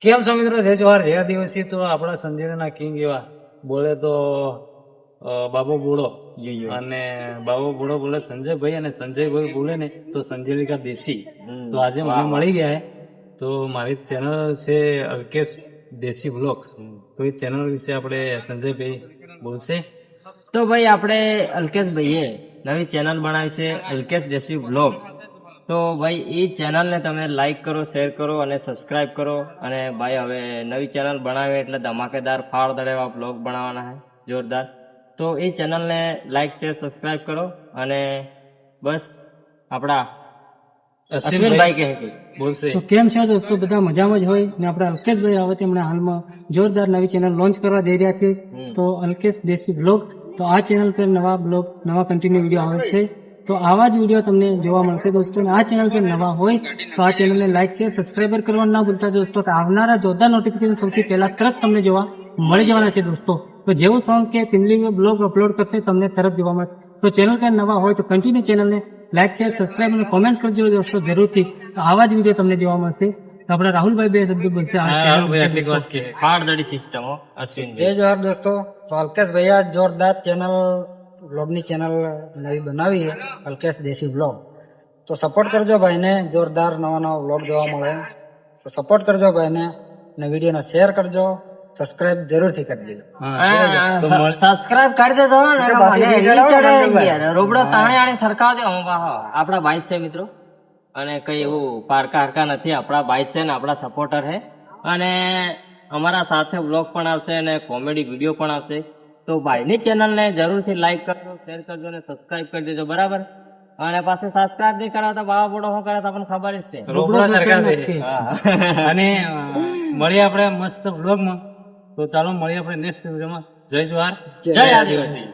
કેમ છો મિત્રો? જય જવાહર જય આદિવાસી. તો આપણા સંજયના કિંગ એવા બોલે તો બાબો બુડો, અને બાબો બુડો બોલે સંજયભાઈ, અને સંજયભાઈ બોલે ને તો સંજયલિકા દેશી. તો આજે મને મળી ગયા તો મારી ચેનલ છે અલ્કેશ દેશી વ્લોગ્સ. તો એ ચેનલ વિશે આપણે સંજયભાઈ બોલશે. તો ભાઈ આપણે અલ્કેશભાઈએ નવી ચેનલ બનાવી છે અલ્કેશ દેશી વ્લોગ. તો ભાઈ એ ચેનલને તમે લાઈક કરો, શેર કરો અને સબસ્ક્રાઇબ કરો. અને ભાઈ હવે નવી ચેનલ બનાવે એટલે ધમાકેદાર ફાળ દડેવા વ્લોગ બનાવવાના છે જોરદાર. તો એ ચેનલને લાઈક શેર સબસ્ક્રાઇબ કરો. અને બસ આપણા અશ્વિનભાઈ કહે કે બોલશે. તો કેમ છે દોસ્તો? બધા મજામાં જ હોય ને આપણા અલ્કેશભાઈ આવે તેમણે હાલમાં જોરદાર નવી ચેનલ લોન્ચ કરવા જઈ રહ્યા છે. તો અલ્કેશ દેશી બ્લોગ. તો આ ચેનલ પર નવા બ્લોગ, નવા કન્ટિન્યુ વિડીયો આવે છે. તો આવા જ વિડીયો તમને જોવા મળશે દોસ્તો. અને આ ચેનલ પર નવા હોય તો આ ચેનલને લાઈક છે, સબસ્ક્રાઈબર કરવાનું ના ભૂલતા દોસ્તો. કે આવનારા જોરદાર નોટિફિકેશન સૌથી પહેલા તરત તમને જોવા મળી જવાના છે દોસ્તો. તો જેવું સોંગ કે પિનલી બ્લોગ અપલોડ કરશે તમને તરત જોવા મળે. તો ચેનલ પર નવા હોય તો કન્ટિન્યુ ચેનલને લાઈક છે, સબસ્ક્રાઈબ અને કોમેન્ટ કરજો દોસ્તો જરૂરથી. તો આવા જ વિડીયો તમને જોવા મળશે. તો આપણા રાહુલભાઈ બે શબ્દો બોલશે આ ચેનલ વિશે આટલી દોસ્તો. વાત કે ફાળ દડી સિસ્ટમ હો जय અશ્વિનભાઈ. जोहार दोस्तों। तो अल्केश भैया जोरदार चैनल व्लॉगनी चैनल नवी बनावी है अल्केश देसी व्लॉग। तो सपोर्ट करजो भाई ने, जोरदार नवा नवा व्लॉग जोवा मळे तो सपोर्ट करजो भाई ने वीडियो ने शेयर करजो, सब्सक्राइब जरूर थी कर दीजिए। સબસ્ક્રાઇબ કરી દેજો ને. એટલે પાછી મને રીઝલ્ટ આવે ચડે ને યાર. રોબડો તાણે આણે સરખાવ દે. આપણા ભાઈ છે મિત્રો, અને કઈ એવું પારકા હારકા નથી. આપણા ભાઈ છે ને આપણા સપોર્ટર છે. અને અમારા સાથે વ્લોગ પણ આવશે અને કોમેડી વિડીયો પણ આવશે. તો ભાઈની ચેનલને જરૂરથી લાઈક કરજો, શેર કરજો અને સબસ્ક્રાઇબ કરી દેજો બરાબર. અને પાછું સબસ્ક્રાઇબ નહીં કરાવતા બાવા બોડો શું કરે તો આપણને ખબર જ છે. રોબડા સરકાર દે. હા. અને મળીએ આપણે મસ્ત વ્લોગમાં. તો ચાલો મળીએ આપણે નેક્સ્ટ વિડીયોમાં. જય જવાહર જય આદિવાસી.